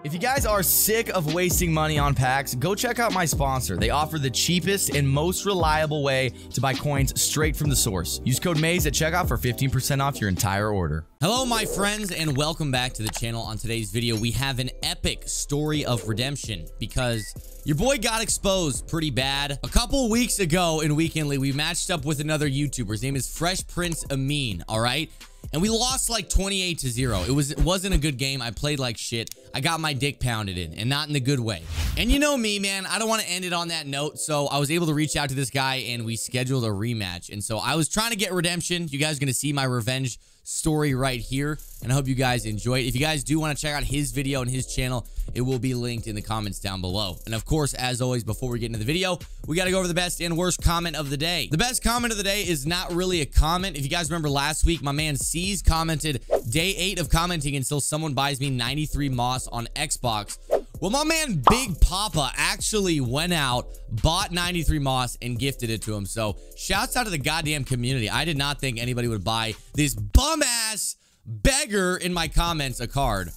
If you guys are sick of wasting money on packs, go check out my sponsor. They offer the cheapest and most reliable way to buy coins straight from the source. Use code MAZE at checkout for 15% off your entire order. Hello, my friends, and welcome back to the channel. On today's video, we have an epic story of redemption because your boy got exposed pretty bad. A couple weeks ago in Weekendly, we matched up with another YouTuber. His name is Fresh Prince Amin, all right? And we lost like 28-0. It wasn't a good game. I played like shit. I got my dick pounded in, and not in the good way. And you know me, man, I don't want to end it on that note. So I was able to reach out to this guy and we scheduled a rematch. And so I was trying to get redemption. You guys are going to see my revenge story right here, and I hope you guys enjoy it. If you guys do want to check out his video and his channel, it will be linked in the comments down below. And of course, as always, before we get into the video, we got to go over the best and worst comment of the day. The best comment of the day is not really a comment. If you guys remember last week, my man C's commented, day 8 of commenting until someone buys me 93 moss on Xbox. Well, my man Big Papa actually went out, bought 93 moss, and gifted it to him. So shouts out to the goddamn community. I did not think anybody would buy this bum-ass beggar in my comments a card.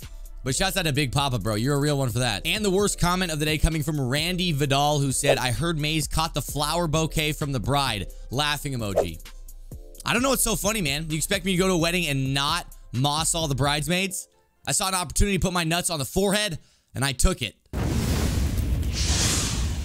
But shouts out to Big Papa, bro. You're a real one for that. And the worst comment of the day coming from Randy Vidal, who said, I heard Maze caught the flower bouquet from the bride. Laughing emoji. I don't know what's so funny, man. You expect me to go to a wedding and not moss all the bridesmaids? I saw an opportunity to put my nuts on the forehead, and I took it.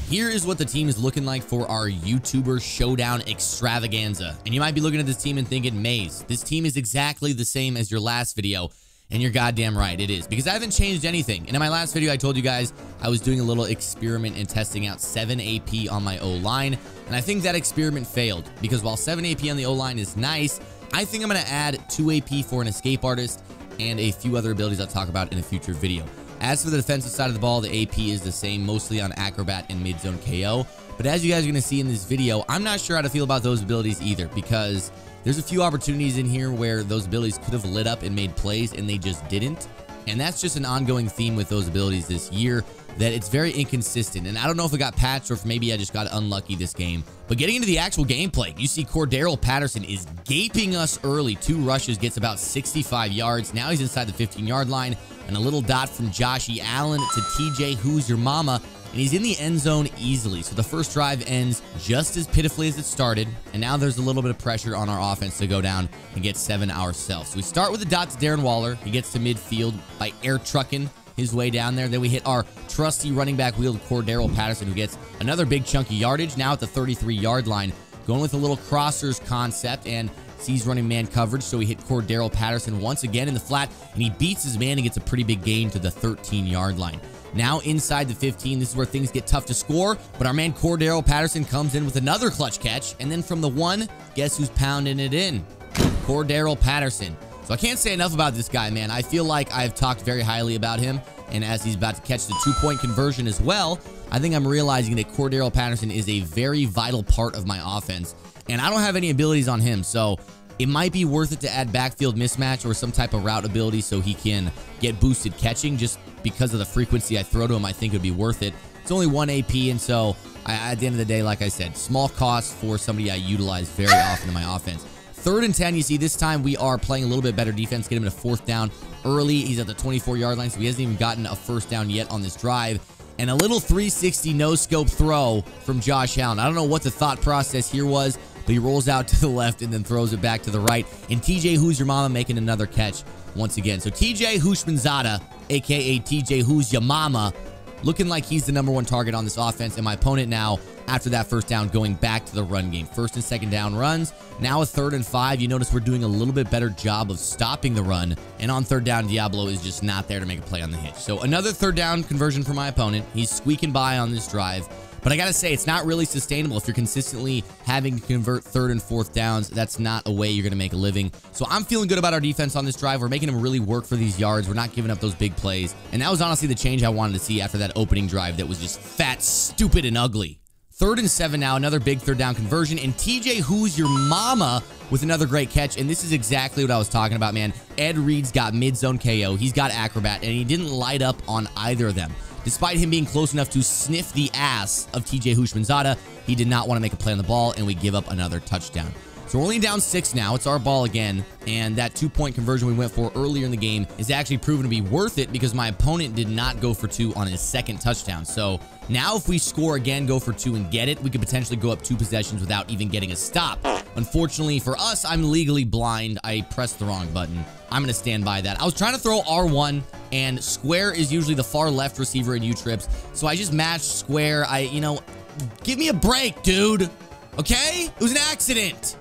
Here is what the team is looking like for our YouTuber Showdown Extravaganza. And you might be looking at this team and thinking, Maze, this team is exactly the same as your last video. And you're goddamn right, it is. Because I haven't changed anything. And in my last video, I told you guys I was doing a little experiment and testing out 7 AP on my O-line. And I think that experiment failed. Because while 7 AP on the O-line is nice, I think I'm going to add 2 AP for an escape artist and a few other abilities I'll talk about in a future video. As for the defensive side of the ball, the AP is the same, mostly on Acrobat and Mid-Zone KO. But as you guys are going to see in this video, I'm not sure how to feel about those abilities either, because there's a few opportunities in here where those abilities could have lit up and made plays, and they just didn't. And that's just an ongoing theme with those abilities this year, that it's very inconsistent. And I don't know if it got patched or if maybe I just got unlucky this game. But getting into the actual gameplay, you see Cordero Patterson is gaping us early. 2 rushes, gets about 65 yards. Now he's inside the 15-yard line. And a little dot from Joshy Allen to TJ Who's Your Mama. And he's in the end zone easily. So the first drive ends just as pitifully as it started. And now there's a little bit of pressure on our offense to go down and get 7 ourselves. So we start with the dot to Darren Waller. He gets to midfield by air trucking his way down there. Then we hit our trusty running back wheel to Cordero Patterson, who gets another big chunky yardage, now at the 33-yard line. Going with a little crossers concept and sees running man coverage, so we hit Cordero Patterson once again in the flat, and he beats his man and gets a pretty big gain to the 13-yard line. Now inside the 15, this is where things get tough to score, but our man Cordero Patterson comes in with another clutch catch, and then from the 1, guess who's pounding it in? Cordero Patterson. So I can't say enough about this guy, man. I feel like I've talked very highly about him, and as he's about to catch the 2-point conversion as well, I think I'm realizing that Cordero Patterson is a very vital part of my offense, and I don't have any abilities on him, so it might be worth it to add backfield mismatch or some type of route ability so he can get boosted catching. Just because of the frequency I throw to him, I think it would be worth it. It's only 1 AP, and so at the end of the day, like I said, small cost for somebody I utilize very often in my offense. 3rd and 10, you see this time we are playing a little bit better defense, get him to 4th down early. He's at the 24-yard line, so he hasn't even gotten a 1st down yet on this drive. And a little 360 no-scope throw from Josh Allen. I don't know what the thought process here was, but he rolls out to the left and then throws it back to the right. And TJ Who's Your Mama making another catch once again. So TJ Houshmandzadeh, a.k.a. TJ Who's Your Mama, looking like he's the #1 target on this offense. And my opponent now, after that 1st down, going back to the run game. 1st and 2nd down runs. Now a 3rd and 5. You notice we're doing a little bit better job of stopping the run. And on 3rd down, Diablo is just not there to make a play on the hitch. So another 3rd down conversion for my opponent. He's squeaking by on this drive. But I gotta say, it's not really sustainable if you're consistently having to convert 3rd and 4th downs. That's not a way you're gonna make a living. So I'm feeling good about our defense on this drive. We're making them really work for these yards. We're not giving up those big plays. And that was honestly the change I wanted to see after that opening drive that was just fat, stupid, and ugly. 3rd and 7 now, another big 3rd down conversion, and TJ Who's Your Mama with another great catch, and this is exactly what I was talking about, man. Ed Reed's got mid-zone KO, he's got Acrobat, and he didn't light up on either of them. Despite him being close enough to sniff the ass of TJ Houshmandzadeh, he did not want to make a play on the ball, and we give up another touchdown. So we're only down 6 now. It's our ball again. And that 2-point conversion we went for earlier in the game is actually proven to be worth it because my opponent did not go for 2 on his second touchdown. So now if we score again, go for 2 and get it, we could potentially go up 2 possessions without even getting a stop. Unfortunately for us, I'm legally blind. I pressed the wrong button. I'm going to stand by that. I was trying to throw R1, and square is usually the far left receiver in U-trips. So I just matched square. Give me a break, dude. Okay? It was an accident.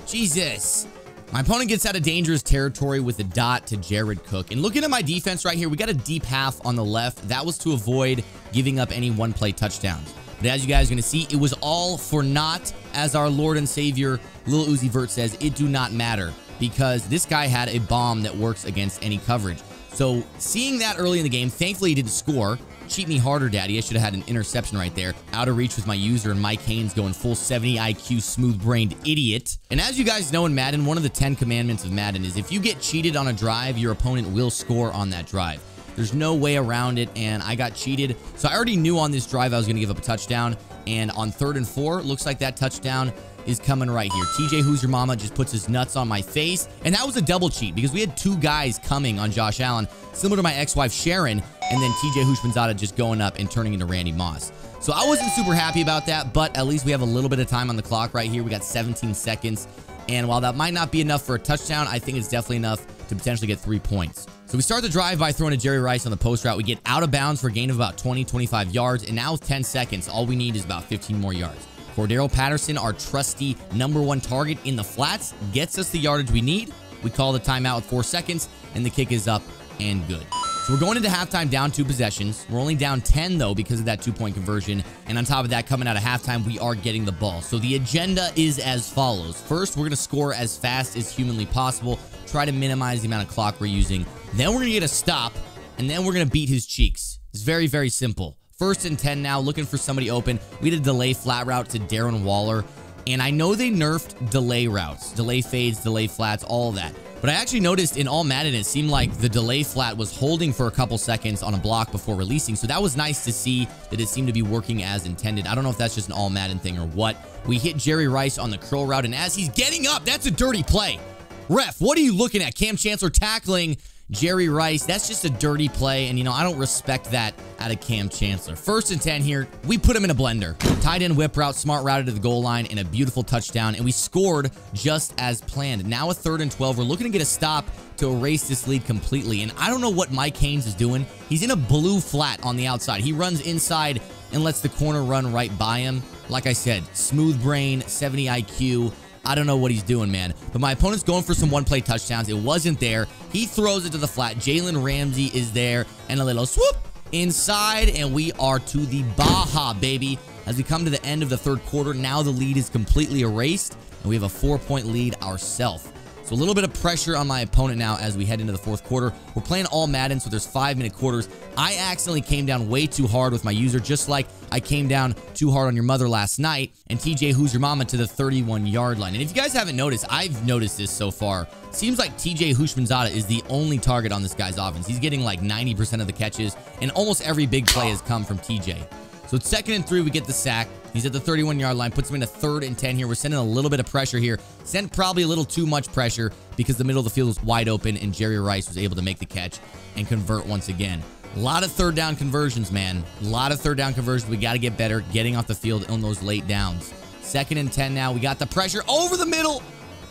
Jesus. My opponent gets out of dangerous territory with a dot to Jared Cook. And looking at my defense right here, we got a deep half on the left. That was to avoid giving up any one-play touchdowns. But as you guys are going to see, it was all for naught. As our Lord and Savior, Lil Uzi Vert says, it do not matter. Because this guy had a bomb that works against any coverage. So seeing that early in the game, thankfully he didn't score. Cheat me harder, daddy. I should have had an interception right there. Out of reach with my user, and Mike Haynes going full 70 IQ smooth-brained idiot. And as you guys know in Madden, one of the 10 commandments of Madden is if you get cheated on a drive, your opponent will score on that drive. There's no way around it, and I got cheated. So I already knew on this drive I was going to give up a touchdown. And on 3rd and 4, looks like that touchdown is coming right here. TJ Who's Your Mama just puts his nuts on my face. And that was a double cheat because we had 2 guys coming on Josh Allen, similar to my ex-wife Sharon, and then TJ Houshmandzadeh just going up and turning into Randy Moss. So I wasn't super happy about that, but at least we have a little bit of time on the clock right here. We got 17 seconds. And while that might not be enough for a touchdown, I think it's definitely enough to potentially get 3 points. So we start the drive by throwing to Jerry Rice on the post route. We get out of bounds for a gain of about 20-25 yards. And now with 10 seconds, all we need is about 15 more yards. Cordero Patterson, our trusty #1 target in the flats, gets us the yardage we need. We call the timeout with 4 seconds, and the kick is up and good. So we're going into halftime down 2 possessions. We're only down 10, though, because of that 2-point conversion. And on top of that, coming out of halftime, we are getting the ball. So the agenda is as follows. First, we're going to score as fast as humanly possible. Try to minimize the amount of clock we're using. Then we're going to get a stop, and then we're going to beat his cheeks. It's very, very simple. 1st and 10 now, looking for somebody open. We did a delay flat route to Darren Waller. And I know they nerfed delay routes, delay fades, delay flats, all of that. But I actually noticed in all Madden, it seemed like the delay flat was holding for a couple seconds on a block before releasing. So that was nice to see that it seemed to be working as intended. I don't know if that's just an all Madden thing or what. We hit Jerry Rice on the curl route, and as he's getting up, that's a dirty play. Ref, what are you looking at? Cam Chancellor tackling Jerry Rice. That's just a dirty play, and, I don't respect that out of Cam Chancellor. 1st and 10 here. We put him in a blender. Tight end whip route, smart routed to the goal line, and a beautiful touchdown, and we scored just as planned. Now a 3rd and 12. We're looking to get a stop to erase this lead completely, and I don't know what Mike Haynes is doing. He's in a blue flat on the outside. He runs inside and lets the corner run right by him. Like I said, smooth brain, 70 IQ. I don't know what he's doing, man. But my opponent's going for some one-play touchdowns. It wasn't there. He throws it to the flat. Jalen Ramsey is there. And a little swoop inside. And we are to the Baja, baby. As we come to the end of the 3rd quarter, now the lead is completely erased. And we have a 4-point lead ourselves. So a little bit of pressure on my opponent now as we head into the 4th quarter. We're playing all Madden, so there's 5-minute quarters. I accidentally came down way too hard with my user, just like I came down too hard on your mother last night, and TJ Who's Your Mama to the 31-yard line. And if you guys haven't noticed, I've noticed this so far. Seems like TJ Houshmandzadeh is the only target on this guy's offense. He's getting like 90% of the catches, and almost every big play has come from TJ. So it's 2nd and 3, we get the sack. He's at the 31-yard line, puts him into 3rd and 10 here. We're sending a little bit of pressure here. Sent probably a little too much pressure because the middle of the field was wide open and Jerry Rice was able to make the catch and convert once again. A lot of 3rd down conversions, man. A lot of 3rd down conversions. We got to get better getting off the field on those late downs. 2nd and 10 now. We got the pressure over the middle.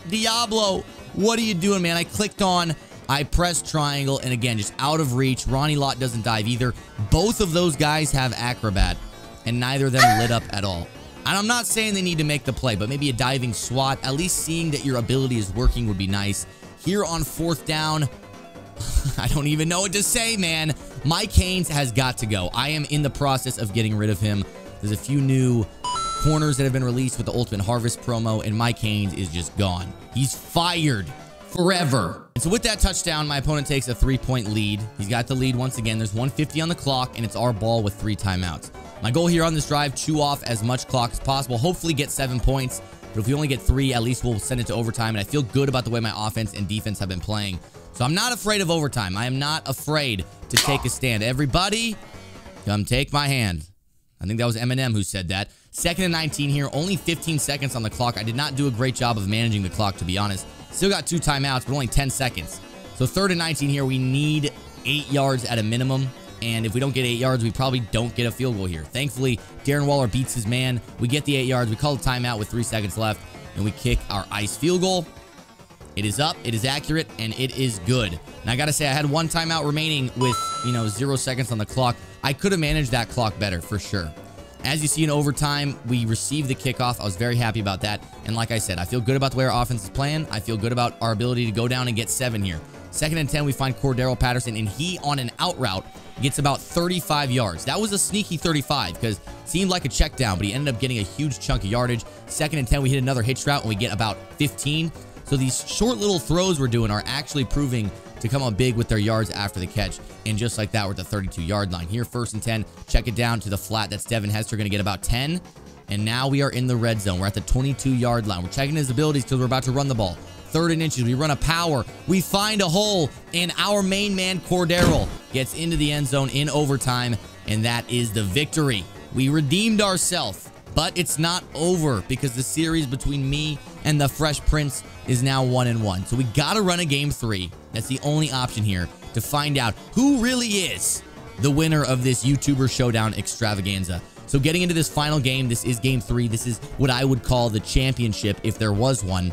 Diablo, what are you doing, man? I clicked on, I pressed triangle, and again, just out of reach. Ronnie Lott doesn't dive either. Both of those guys have acrobat, and neither of them lit up at all. And I'm not saying they need to make the play, but maybe a diving swat, at least seeing that your ability is working would be nice. Here on 4th down, I don't even know what to say, man. Mike Haynes has got to go. I am in the process of getting rid of him. There's a few new corners that have been released with the Ultimate Harvest promo, and Mike Haynes is just gone. He's fired forever. And so with that touchdown, my opponent takes a 3-point lead. He's got the lead once again. There's 1:50 on the clock, and it's our ball with 3 timeouts. My goal here on this drive, chew off as much clock as possible, hopefully get 7 points. But if we only get 3, at least we'll send it to overtime. And I feel good about the way my offense and defense have been playing. So I'm not afraid of overtime. I am not afraid to take a stand. Everybody, come take my hand. I think that was Eminem who said that. 2nd and 19 here, only 15 seconds on the clock. I did not do a great job of managing the clock, to be honest. Still got 2 timeouts, but only 10 seconds. So 3rd and 19 here, we need 8 yards at a minimum. And if we don't get 8 yards, we probably don't get a field goal here. Thankfully, Darren Waller beats his man. We get the 8 yards. We call a timeout with 3 seconds left, and we kick our ice field goal. It is up, it is accurate, and it is good. And I gotta say, I had 1 timeout remaining with, 0 seconds on the clock. I could have managed that clock better, for sure. As you see in overtime, we received the kickoff. I was very happy about that. And like I said, I feel good about the way our offense is playing. I feel good about our ability to go down and get 7 here. 2nd and 10, we find Cordero Patterson, and he, on an out route, gets about 35 yards. That was a sneaky 35 because it seemed like a check down, but he ended up getting a huge chunk of yardage. 2nd and 10, we hit another hitch route, and we get about 15. So these short little throws we're doing are actually proving to come up big with their yards after the catch. And just like that, we're at the 32-yard line. Here, 1st and 10, check it down to the flat. That's Devin Hester going to get about 10. And now we are in the red zone. We're at the 22-yard line. We're checking his abilities because we're about to run the ball. 3rd and inches. We run a power. We find a hole, and our main man, Cordero, gets into the end zone in overtime, and that is the victory. We redeemed ourselves, but it's not over because the series between me and the Fresh Prince is now 1-1. So we got to run a game 3. That's the only option here to find out who really is the winner of this YouTuber Showdown extravaganza. So getting into this final game, this is game 3. This is what I would call the championship if there was one.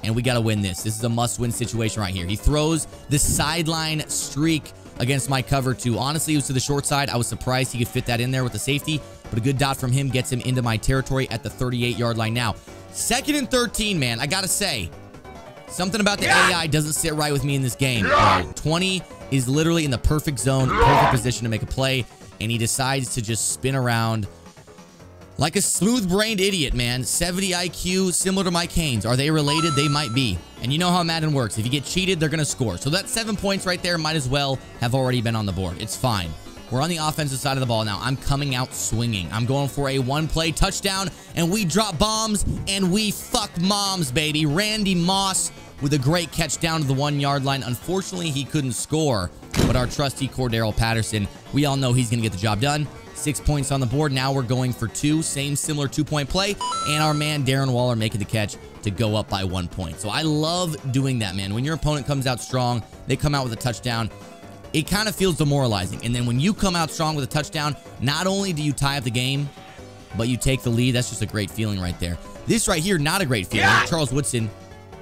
And we got to win this. This is a must-win situation right here. He throws the sideline streak against my cover 2. Honestly, it was to the short side. I was surprised he could fit that in there with the safety, but a good dot from him gets him into my territory at the 38-yard line. Now, 2nd and 13, man, I got to say, something about the AI doesn't sit right with me in this game. 20 is literally in the perfect zone, perfect position to make a play, and he decides to just spin around like a smooth-brained idiot, man. 70 IQ, similar to Mike Haynes. Are they related? They might be. And you know how Madden works. If you get cheated, they're going to score. So that 7 points right there might as well have already been on the board. It's fine. We're on the offensive side of the ball now. I'm coming out swinging. I'm going for a 1-play touchdown, and we drop bombs, and we fuck moms, baby. Randy Moss with a great catch down to the 1-yard line. Unfortunately, he couldn't score, but our trusty Cordero Patterson, we all know he's going to get the job done. 6 points on the board. Now we're going for 2. Same similar 2-point play. And our man, Darren Waller, making the catch to go up by 1 point. So I love doing that, man. When your opponent comes out strong, they come out with a touchdown, it kind of feels demoralizing. And then when you come out strong with a touchdown, not only do you tie up the game, but you take the lead. That's just a great feeling right there. This right here, not a great feeling. Yeah. Charles Woodson.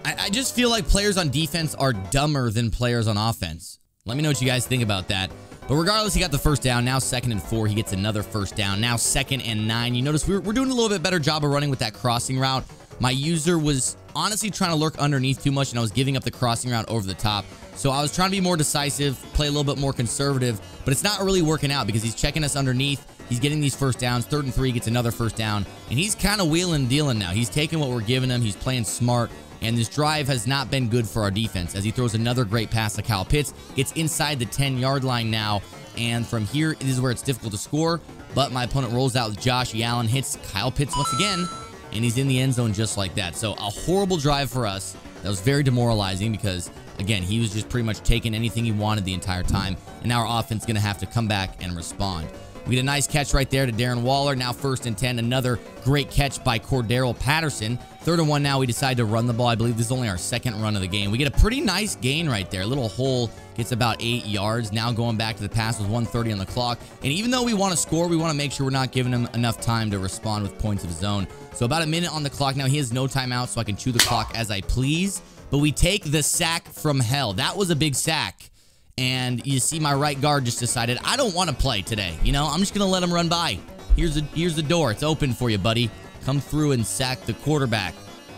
I just feel like players on defense are dumber than players on offense. Let me know what you guys think about that. But regardless, he got the first down. Now 2nd and 4. He gets another first down. Now 2nd and 9. You notice we're doing a little bit better job of running with that crossing route. My user was honestly trying to lurk underneath too much, and I was giving up the crossing route over the top. So I was trying to be more decisive, play a little bit more conservative, but it's not really working out because he's checking us underneath. He's getting these first downs. 3rd and 3, gets another first down, and he's kind of wheeling and dealing now. He's taking what we're giving him. He's playing smart. And this drive has not been good for our defense as he throws another great pass to Kyle Pitts. Gets inside the 10-yard line now. And from here, it is where it's difficult to score. But my opponent rolls out with Josh Allen, hits Kyle Pitts once again, and he's in the end zone just like that. So a horrible drive for us. That was very demoralizing because, again, he was just pretty much taking anything he wanted the entire time. And now our offense is going to have to come back and respond. We get a nice catch right there to Darren Waller. Now 1st and 10. Another great catch by Cordero Patterson. 3rd and 1 now. We decide to run the ball. I believe this is only our 2nd run of the game. We get a pretty nice gain right there. A little hole, gets about 8 yards. Now going back to the pass with 1:30 on the clock. And even though we want to score, we want to make sure we're not giving him enough time to respond with points of his own. So about a minute on the clock now. He has no timeout, so I can chew the clock as I please. But we take the sack from hell. That was a big sack. And you see my right guard just decided, I don't want to play today. You know, I'm just going to let him run by. Here's the door. It's open for you, buddy. Come through and sack the quarterback.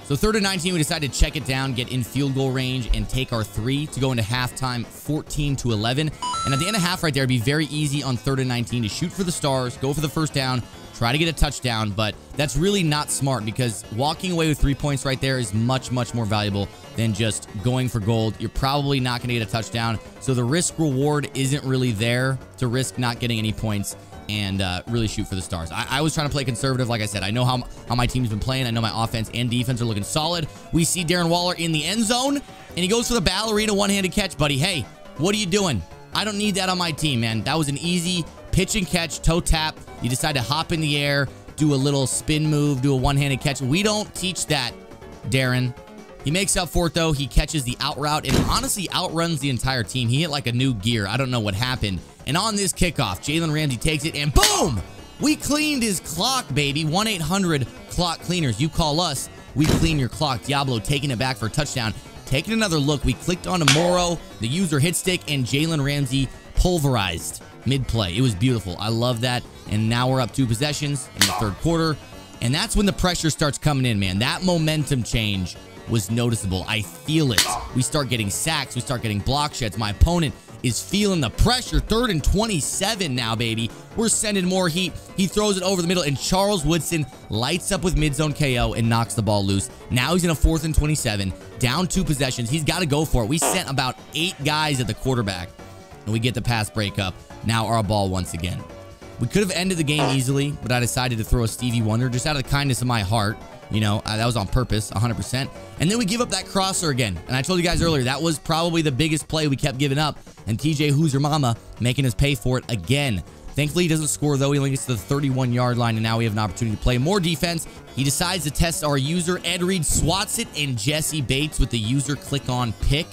So 3rd and 19, we decided to check it down, get in field goal range, and take our 3 to go into halftime 14-11. And at the end of half right there, it'd be very easy on 3rd and 19 to shoot for the stars, go for the first down, try to get a touchdown, but that's really not smart because walking away with 3 points right there is much, much more valuable than just going for gold. You're probably not going to get a touchdown, so the risk reward isn't really there to risk not getting any points and really shoot for the stars. I was trying to play conservative. Like I said, I know how my team's been playing. I know my offense and defense are looking solid. We see Darren Waller in the end zone, and he goes for the ballerina one-handed catch, buddy. Hey, what are you doing? I don't need that on my team, man. That was an easy pitch and catch, toe tap. You decide to hop in the air, do a little spin move, do a one-handed catch. We don't teach that, Darren. He makes up for it, though. He catches the out route and honestly outruns the entire team. He hit like a new gear. I don't know what happened. And on this kickoff, Jalen Ramsey takes it and boom! We cleaned his clock, baby. 1-800-CLOCK Cleaners. You call us, we clean your clock. Diablo taking it back for a touchdown. Taking another look, we clicked onto Morrow, the user hit stick, and Jalen Ramsey pulverized mid-play. It was beautiful. I love that. And now we're up 2 possessions in the third quarter. And that's when the pressure starts coming in, man. That momentum change was noticeable. I feel it. We start getting sacks. We start getting block sheds. My opponent is feeling the pressure. 3rd and 27 now, baby. We're sending more heat. He throws it over the middle, and Charles Woodson lights up with mid-zone KO and knocks the ball loose. Now he's in a 4th and 27, down 2 possessions. He's got to go for it. We sent about 8 guys at the quarterback, and we get the pass breakup. Now our ball once again. We could have ended the game easily, but I decided to throw a Stevie Wonder just out of the kindness of my heart. You know, that was on purpose, 100%. And then we give up that crosser again. And I told you guys earlier, that was probably the biggest play we kept giving up. And TJ Who's Your Mama making us pay for it again. Thankfully, he doesn't score, though. He only gets to the 31-yard line, and now we have an opportunity to play more defense. He decides to test our user. Ed Reed swats it, and Jesse Bates with the user click-on pick.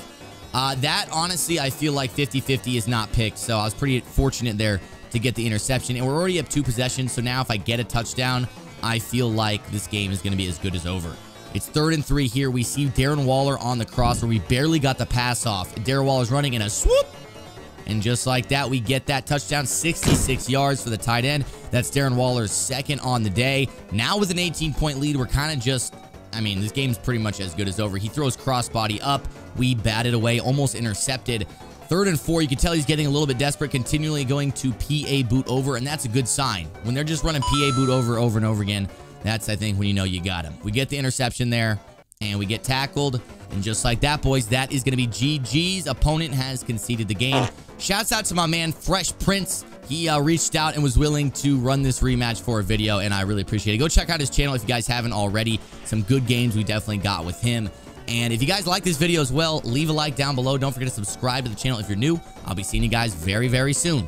That, honestly, I feel like 50-50 is not picked, so I was pretty fortunate there to get the interception. And we're already up 2 possessions, so now if I get a touchdown, I feel like this game is going to be as good as over. It's 3rd and 3 here. We see Darren Waller on the cross where we barely got the pass off. Darren Waller's running in a swoop. And just like that, we get that touchdown, 66 yards for the tight end. That's Darren Waller's 2nd on the day. Now with an 18-point lead, we're kind of just, I mean, this game's pretty much as good as over. He throws crossbody up. We batted away, almost intercepted. 3rd and 4, you can tell he's getting a little bit desperate, continually going to PA boot over, and that's a good sign. When they're just running PA boot over and over again, that's, I think, when you know you got him. We get the interception there, and we get tackled, and just like that, boys, that is going to be GG's. Opponent has conceded the game. Shouts out to my man, Fresh Prince. He reached out and was willing to run this rematch for a video, and I really appreciate it. Go check out his channel if you guys haven't already. Some good games we definitely got with him. And if you guys like this video as well, leave a like down below. Don't forget to subscribe to the channel if you're new. I'll be seeing you guys very, very soon.